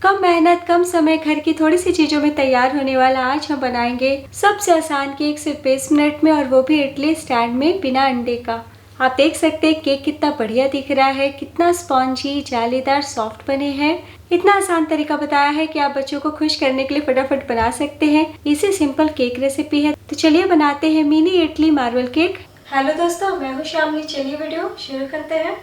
कम मेहनत कम समय, घर की थोड़ी सी चीजों में तैयार होने वाला आज हम बनाएंगे सबसे आसान केक सिर्फ 20 मिनट में, और वो भी इडली स्टैंड में बिना अंडे का। आप देख सकते हैं केक कितना बढ़िया दिख रहा है, कितना स्पॉन्जी जालीदार सॉफ्ट बने हैं। इतना आसान तरीका बताया है कि आप बच्चों को खुश करने के लिए फटाफट बना सकते हैं। इसी सिंपल केक रेसिपी है, तो चलिए बनाते हैं mini idli marble cake. Hello दोस्तों, मैं हूँ शामली। चलिए वीडियो शुरू करते हैं।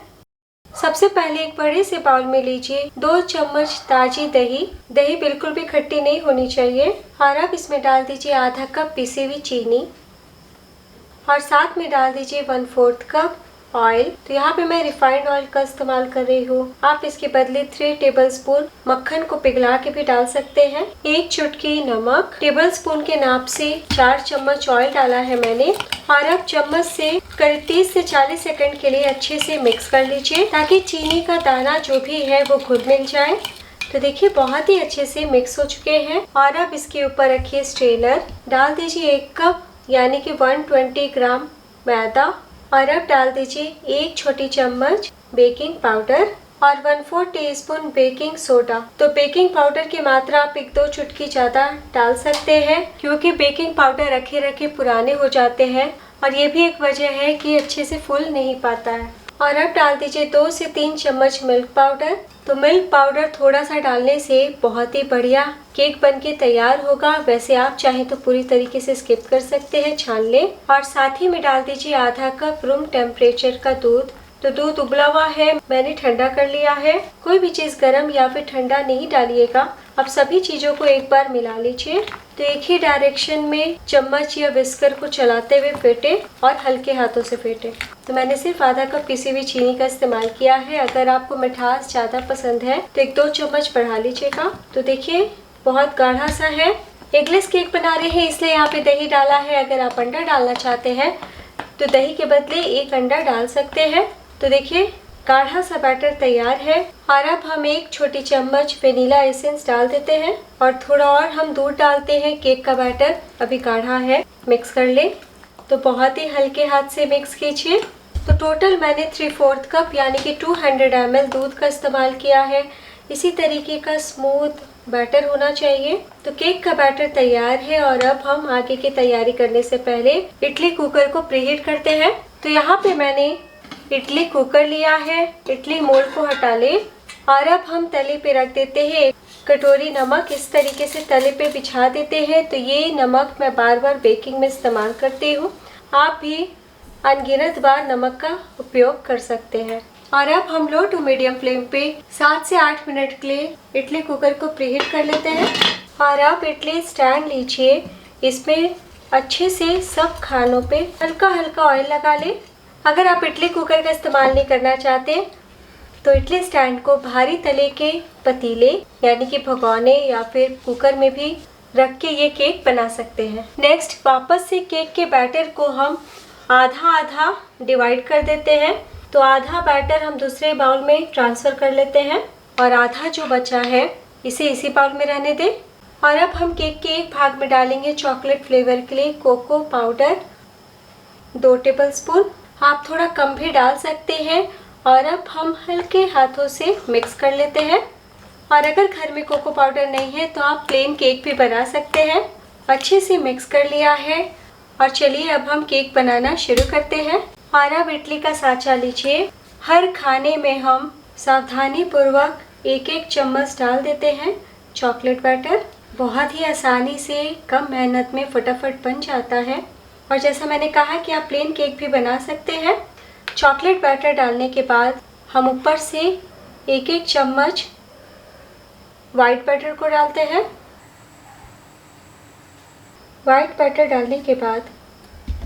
सबसे पहले एक बड़े से बाउल में लीजिए 2 चम्मच ताजी दही। दही बिल्कुल भी खट्टी नहीं होनी चाहिए। और अब इसमें डाल दीजिए आधा कप पिसी हुई चीनी, और साथ में डाल दीजिए 1/4 कप ऑयल। तो यहाँ पे मैं रिफाइंड ऑयल का इस्तेमाल कर रही हूँ। आप इसके बदले 3 टेबलस्पून मक्खन को पिघला के भी डाल सकते हैं। 1 चुटकी नमक, टेबलस्पून के नाप से 4 चम्मच ऑयल डाला है मैंने। और अब चम्मच से करीब 30 से 40 सेकंड के लिए अच्छे से मिक्स कर लीजिए, ताकि चीनी का दाना जो भी है वो घुल मिल जाए। तो देखिए बहुत ही अच्छे से मिक्स हो चुके हैं। और अब इसके ऊपर रखिए स्ट्रेनर। डाल दीजिए 1 कप यानी कि 120 ग्राम मैदा। और अब डाल दीजिए 1 छोटी चम्मच बेकिंग पाउडर और 1/4 टीस्पून बेकिंग सोडा। तो बेकिंग पाउडर की मात्रा आप 1-2 चुटकी ज्यादा डाल सकते हैं, क्योंकि बेकिंग पाउडर रखे रखे पुराने हो जाते हैं, और ये भी एक वजह है कि अच्छे से फूल नहीं पाता है। और अब डाल दीजिए 2 से 3 चम्मच मिल्क पाउडर। तो मिल्क पाउडर थोड़ा सा डालने से बहुत ही बढ़िया केक बनके तैयार होगा। वैसे आप चाहें तो पूरी तरीके से स्किप कर सकते हैं, छान लें। और साथ ही में डाल दीजिए आधा कप रूम टेम्परेचर का दूध। तो दूध उबला हुआ है, मैंने ठंडा कर लिया है। कोई भी चीज गर्म या फिर ठंडा नहीं डालिएगा। अब सभी चीजों को एक बार मिला लीजिए। तो एक ही डायरेक्शन में चम्मच या विस्कर को चलाते हुए फेंटे और हल्के हाथों से फेंटे। तो मैंने सिर्फ आधा कप पिसी हुई चीनी का इस्तेमाल किया है। अगर आपको मिठास ज्यादा पसंद है तो 1-2 चम्मच बढ़ा लीजिएगा। तो देखिए बहुत गाढ़ा सा है। एगलेस केक बना रहे हैं इसलिए यहाँ पे दही डाला है। अगर आप अंडा डालना चाहते हैं तो दही के बदले 1 अंडा डाल सकते हैं। तो देखिए गाढ़ा सा बैटर तैयार है। और अब हम 1 छोटी चम्मच वेनिला एसेंस डाल देते हैं, और थोड़ा और हम दूध डालते हैं। केक का बैटर अभी गाढ़ा है, मिक्स कर ले। तो बहुत ही हल्के हाथ से मिक्स कीजिए। तो टोटल मैंने 3/4 कप यानी कि 200 ml दूध का इस्तेमाल किया है। इसी तरीके का स्मूथ बैटर होना चाहिए। तो केक का बैटर तैयार है। और अब हम आगे की तैयारी करने से पहले इडली कुकर को प्रीहीट करते हैं। तो यहाँ पे मैंने इडली कुकर लिया है। इडली मोल्ड को हटा ले, और अब हम तले पे रख देते हैं 1 कटोरी नमक। इस तरीके से तले पे बिछा देते हैं। तो ये नमक मैं बार बार बेकिंग में इस्तेमाल करती हूँ। आप भी अनगिनत बार नमक का उपयोग कर सकते हैं। और अब हम लो टू मीडियम फ्लेम पे 7 से 8 मिनट के लिए इडली कुकर को प्रीहीट कर लेते हैं। और अब इडली स्टैंड लीजिए, इसमें अच्छे से सब खानों पे हल्का हल्का ऑयल लगा ले। अगर आप इडली कुकर का इस्तेमाल नहीं करना चाहते तो इडली स्टैंड को भारी तले के पतीले यानी कि भगोने या फिर कुकर में भी रख के ये केक बना सकते हैं। नेक्स्ट वापस से केक के बैटर को हम आधा आधा डिवाइड कर देते हैं। तो आधा बैटर हम दूसरे बाउल में ट्रांसफर कर लेते हैं, और आधा जो बचा है इसे इसी बाउल में रहने दें। और अब हम केक के एक भाग में डालेंगे चॉकलेट फ्लेवर के लिए कोको पाउडर 2 टेबलस्पून। आप थोड़ा कम भी डाल सकते हैं। और अब हम हल्के हाथों से मिक्स कर लेते हैं। और अगर घर में कोको पाउडर नहीं है तो आप प्लेन केक भी बना सकते हैं। अच्छे से मिक्स कर लिया है। और चलिए अब हम केक बनाना शुरू करते हैं। और अब इडली का साँचा लीजिए। हर खाने में हम सावधानी पूर्वक 1-1 चम्मच डाल देते हैं चॉकलेट बैटर। बहुत ही आसानी से कम मेहनत में फटाफट बन जाता है। और जैसा मैंने कहा कि आप प्लेन केक भी बना सकते हैं। चॉकलेट बैटर डालने के बाद हम ऊपर से 1-1 चम्मच वाइट बैटर को डालते हैं। वाइट बैटर डालने के बाद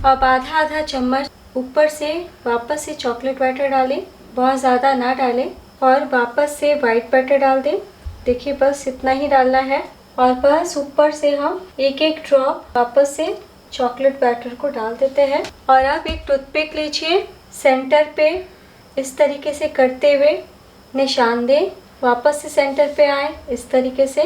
अब आधा आधा चम्मच ऊपर से वापस से चॉकलेट बैटर डालें, बहुत ज़्यादा ना डालें। और वापस से वाइट बैटर डाल दें। देखिए बस इतना ही डालना है। और बस ऊपर से हम 1-1 ड्रॉप वापस से चॉकलेट बैटर को डाल देते हैं। और अब एक टूथपिक लीजिए, सेंटर पे इस तरीके से करते हुए निशान दें। वापस से सेंटर पे आए इस तरीके से।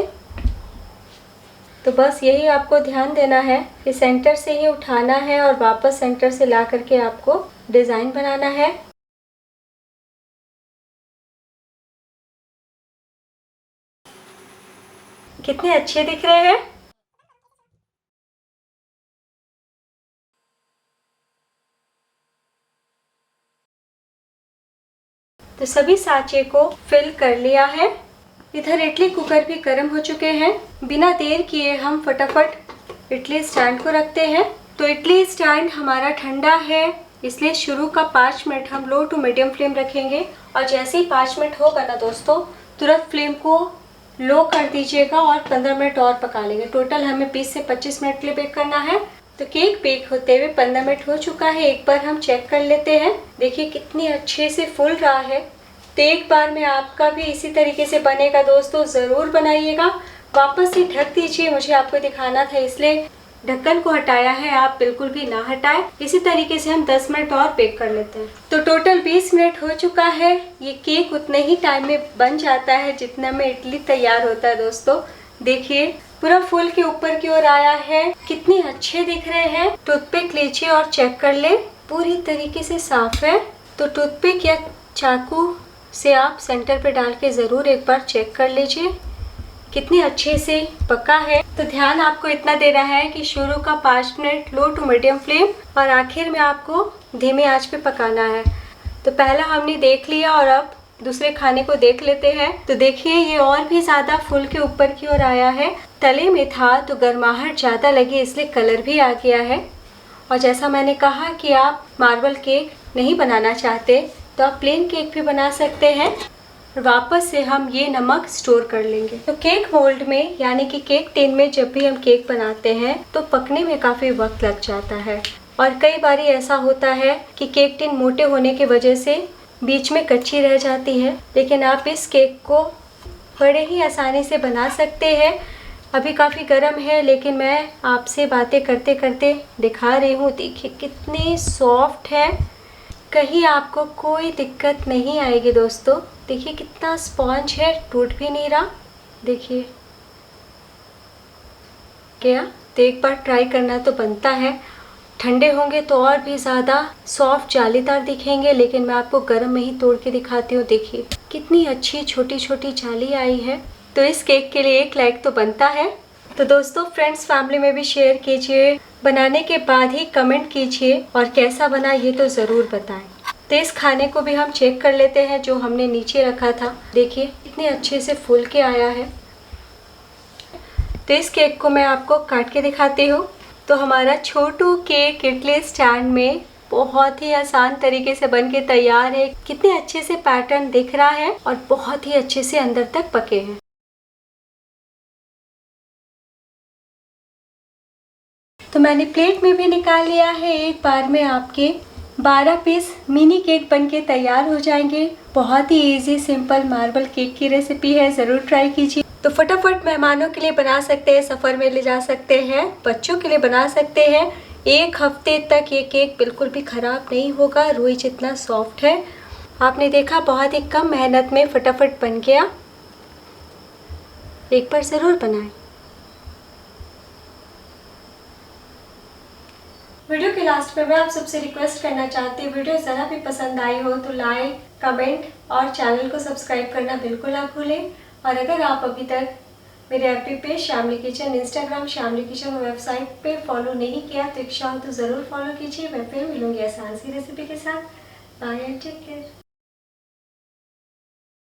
तो बस यही आपको ध्यान देना है कि सेंटर से ही उठाना है और वापस सेंटर से ला करके आपको डिज़ाइन बनाना है। कितने अच्छे दिख रहे हैं। तो सभी सांचे को फिल कर लिया है। इधर इडली कुकर भी गर्म हो चुके हैं। बिना देर किए हम फटाफट इडली स्टैंड को रखते हैं। तो इडली स्टैंड हमारा ठंडा है, इसलिए शुरू का 5 मिनट हम लो टू मीडियम फ्लेम रखेंगे। और जैसे ही 5 मिनट होगा ना दोस्तों, तुरंत फ्लेम को लो कर दीजिएगा और 15 मिनट और पका लेंगे। टोटल हमें 20 से 25 मिनट के लिए बेक करना है। तो केक बेक होते हुए 15 मिनट हो चुका है। एक बार हम चेक कर लेते हैं। देखिए कितनी अच्छे से फूल रहा है। तो एक बार में आपका भी इसी तरीके से बनेगा दोस्तों, ज़रूर बनाइएगा। वापस से ढक दीजिए, मुझे आपको दिखाना था इसलिए ढक्कन को हटाया है, आप बिल्कुल भी ना हटाएं। इसी तरीके से हम 10 मिनट और बेक कर लेते हैं। तो टोटल 20 मिनट हो चुका है। ये केक उतने ही टाइम में बन जाता है जितना में इडली तैयार होता है दोस्तों। देखिए पूरा फूल के ऊपर की ओर आया है, कितने अच्छे दिख रहे हैं। टूथपिक लीजिए और चेक कर ले, पूरी तरीके से साफ है। तो टूथपिक या चाकू से आप सेंटर पे डाल के ज़रूर एक बार चेक कर लीजिए कितनी अच्छे से पका है। तो ध्यान आपको इतना देना है कि शुरू का 5 minute low to medium flame और आखिर में आपको धीमी आंच पे पकाना है। तो पहला हमने देख लिया और अब दूसरे खाने को देख लेते हैं। तो देखिए ये और भी ज़्यादा फूल के ऊपर की ओर आया है। तले में था तो गर्माहट ज़्यादा लगी, इसलिए कलर भी आ गया है। और जैसा मैंने कहा कि आप मार्बल केक नहीं बनाना चाहते तो आप प्लेन केक भी बना सकते हैं। वापस से हम ये नमक स्टोर कर लेंगे। तो केक मोल्ड में यानी कि केक टिन में जब भी हम केक बनाते हैं तो पकने में काफ़ी वक्त लग जाता है। और कई बार ऐसा होता है कि केक टिन मोटे होने की वजह से बीच में कच्ची रह जाती है। लेकिन आप इस केक को बड़े ही आसानी से बना सकते हैं। अभी काफ़ी गर्म है लेकिन मैं आपसे बातें करते करते दिखा रही हूँ। देखिए कितनी सॉफ्ट है, कहीं आपको कोई दिक्कत नहीं आएगी दोस्तों। देखिए कितना स्पॉन्ज है, टूट भी नहीं रहा। देखिए क्या, तो एक बार ट्राई करना तो बनता है। ठंडे होंगे तो और भी ज़्यादा सॉफ्ट जालीदार दिखेंगे, लेकिन मैं आपको गर्म में ही तोड़ के दिखाती हूँ। देखिए कितनी अच्छी छोटी छोटी जाली आई है। तो इस केक के लिए 1 लाइक तो बनता है। तो दोस्तों फ्रेंड्स फैमिली में भी शेयर कीजिए, बनाने के बाद ही कमेंट कीजिए और कैसा बना ये तो ज़रूर बताएं। तो इस खाने को भी हम चेक कर लेते हैं जो हमने नीचे रखा था। देखिए कितने अच्छे से फूल के आया है। तो इस केक को मैं आपको काट के दिखाती हूँ। तो हमारा छोटू केक इडली स्टैंड में बहुत ही आसान तरीके से बन के तैयार है। कितने अच्छे से पैटर्न दिख रहा है और बहुत ही अच्छे से अंदर तक पके हैं। तो मैंने प्लेट में भी निकाल लिया है। एक बार में आपके 12 पीस मिनी केक बनके तैयार हो जाएंगे। बहुत ही इजी सिंपल मार्बल केक की रेसिपी है, ज़रूर ट्राई कीजिए। तो फटाफट मेहमानों के लिए बना सकते हैं, सफ़र में ले जा सकते हैं, बच्चों के लिए बना सकते हैं। 1 हफ्ते तक ये केक बिल्कुल भी ख़राब नहीं होगा, रुई जितना सॉफ्ट है। आपने देखा बहुत ही कम मेहनत में फटाफट बन गया। एक बार ज़रूर बनाएं। वीडियो के लास्ट में मैं आप सबसे रिक्वेस्ट करना चाहती हूँ, वीडियो ज़रा भी पसंद आई हो तो लाइक, कमेंट और चैनल को सब्सक्राइब करना बिल्कुल ना भूलें। और अगर आप अभी तक मेरे एफबी पेज श्यामली किचन, इंस्टाग्राम श्यामली किचन और वेबसाइट पे फॉलो नहीं किया तो इच्छा हो तो ज़रूर फॉलो कीजिए। मैं फिर मिलूँगी आसान सी रेसिपी के साथ। Bye and take care.